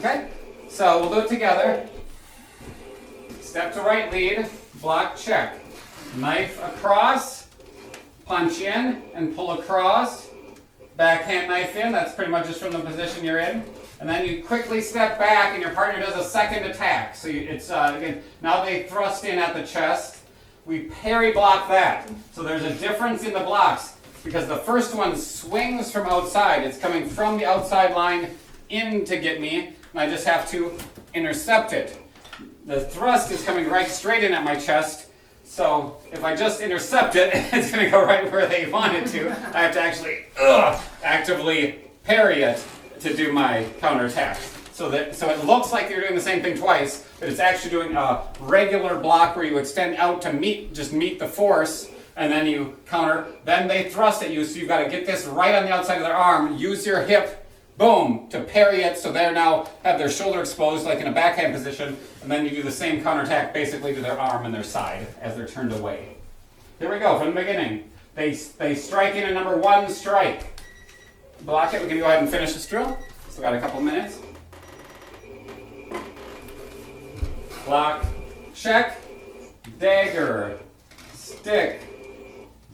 Okay? So we'll do it together. Step to right lead, block, check. Knife across, punch in and pull across. Backhand knife in, that's pretty much just from the position you're in. And then you quickly step back and your partner does a second attack. So again, now they thrust in at the chest. We parry block that. So there's a difference in the blocks because the first one swings from outside. It's coming from the outside line in to get me, and I just have to intercept it. The thrust is coming right straight in at my chest. So if I just intercept it, it's going to go right where they want it to. I have to actually actively parry it to do my counterattack. So it looks like you're doing the same thing twice, but it's actually doing a regular block where you extend out to meet the force, and then you counter. Then they thrust at you, so you've got to get this right on the outside of their arm, use your hip, boom, to parry it, so they now have their shoulder exposed like in a backhand position, and then you do the same counterattack basically to their arm and their side as they're turned away. Here we go, from the beginning. They strike in a number 1 strike. Block it. We can go ahead and finish this drill. Still got a couple minutes. Block, check, dagger, stick,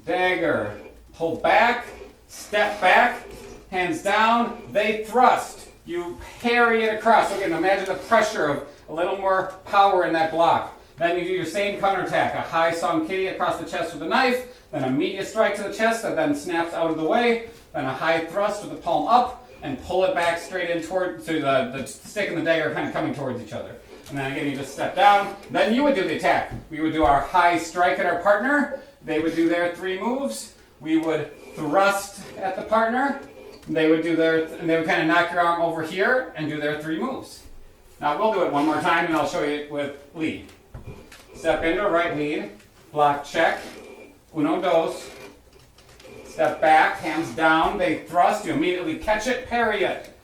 dagger, pull back, step back, hands down, they thrust. You parry it across. Again, imagine the pressure of a little more power in that block. Then you do your same counterattack, a high Sankiri across the chest with a knife, then a medium strike to the chest that then snaps out of the way, then a high thrust with the palm up, and pull it back straight in toward the stick and the dagger kind of coming towards each other. And then again, you just step down. Then you would do the attack. We would do our high strike at our partner. They would do their 3 moves. We would thrust at the partner. They would and they would kind of knock your arm over here and do their 3 moves. Now we'll do it one more time, and I'll show you it with lead. Step into a right lead, block, check, uno, dos. Step back, hands down, they thrust, you immediately catch it, parry it.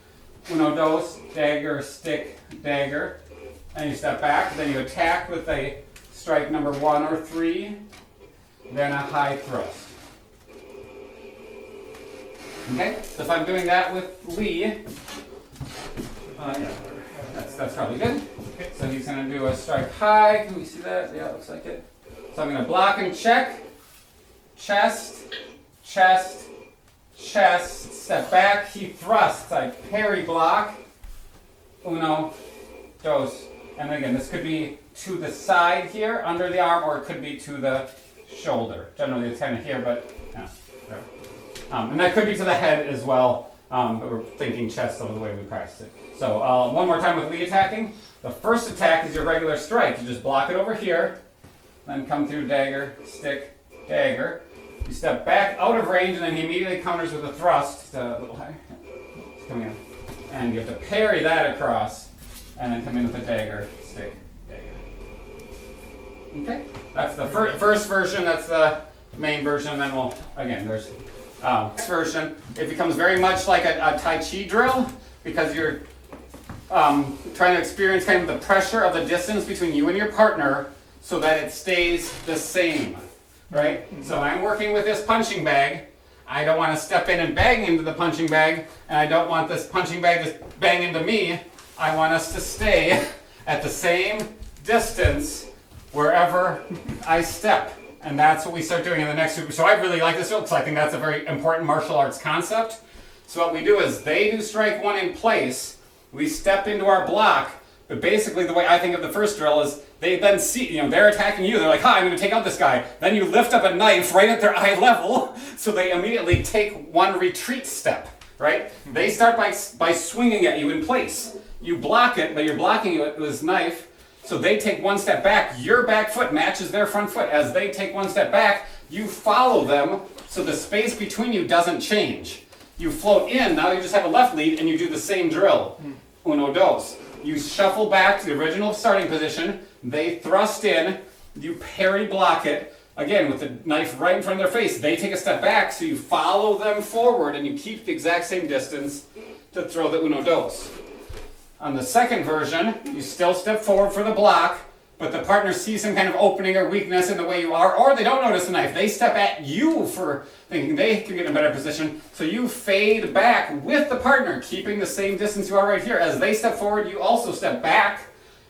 Uno, dos, dagger, stick, dagger. And you step back, then you attack with a strike number 1 or 3, then a high thrust. Okay, so if I'm doing that with Lee, that's probably good. Okay, so he's going to do a strike high. Can we see that? Yeah, it looks like it. So I'm going to block and check, chest, chest, chest, step back, he thrusts, I parry block, uno, dos. And again, this could be to the side here, under the arm, or it could be to the shoulder. Generally it's kind of here, but yeah, there. And that could be to the head as well, but we're thinking chest over the way we practice it. So one more time with Lee attacking. The first attack is your regular strike. You just block it over here, then come through dagger, stick, dagger. You step back out of range, and then he immediately counters with a thrust. A little higher. It's coming in. And you have to parry that across, and then come in with a dagger, stick, dagger. Okay? That's the first version. That's the main version. And then we'll, again, there's this version. It becomes very much like a Tai Chi drill because you're trying to experience kind of the pressure of the distance between you and your partner so that it stays the same. Right? So I'm working with this punching bag. I don't want to step in and bang into the punching bag, and I don't want this punching bag to bang into me. I want us to stay at the same distance wherever I step. And that's what we start doing in the next group. So I really like this drill because I think that's a very important martial arts concept. So what we do is they do strike 1 in place, we step into our block, but basically the way I think of the first drill is they then see, they're attacking you. They're like, hi, I'm going to take out this guy. Then you lift up a knife right at their eye level, so they immediately take 1 retreat step, right? They start by swinging at you in place. You block it, but you're blocking it with this knife, so they take 1 step back. Your back foot matches their front foot. As they take 1 step back, you follow them, so the space between you doesn't change. You float in, now you just have a left lead, and you do the same drill. Uno, dos. You shuffle back to the original starting position. They thrust in. You parry block it. Again, with the knife right in front of their face. They take a step back, so you follow them forward, and you keep the exact same distance to throw the uno, dos. On the second version, you still step forward for the block, but the partner sees some kind of opening or weakness in the way you are, or they don't notice the knife. They step at you for thinking they can get in a better position. So you fade back with the partner, keeping the same distance you are right here. As they step forward, you also step back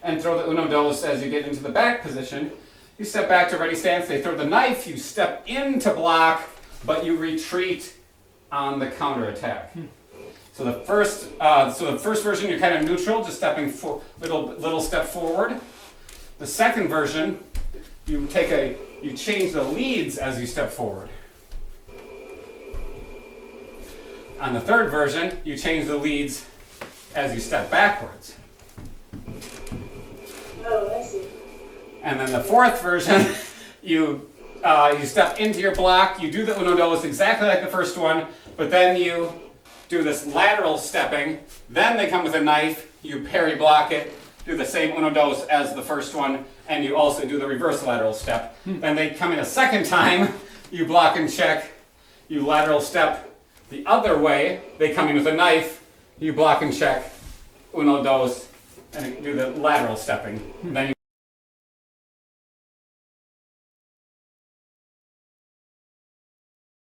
and throw the uno dos as you get into the back position. You step back to ready stance. They throw the knife. You step into block, but you retreat on the counter attack. So the first version, you're kind of neutral, just stepping for little step forward. The second version, you change the leads as you step forward. On the third version, you change the leads as you step backwards. Oh, I see. And then the fourth version, you step into your block, you do the uno dos exactly like the first one, but then you do this lateral stepping, then they come with a knife, you parry block it, do the same uno dos as the first one, and you also do the reverse lateral step. Then they come in a second time, you block and check, you lateral step the other way, they come in with a knife, you block and check, uno dos, and do the lateral stepping. Then you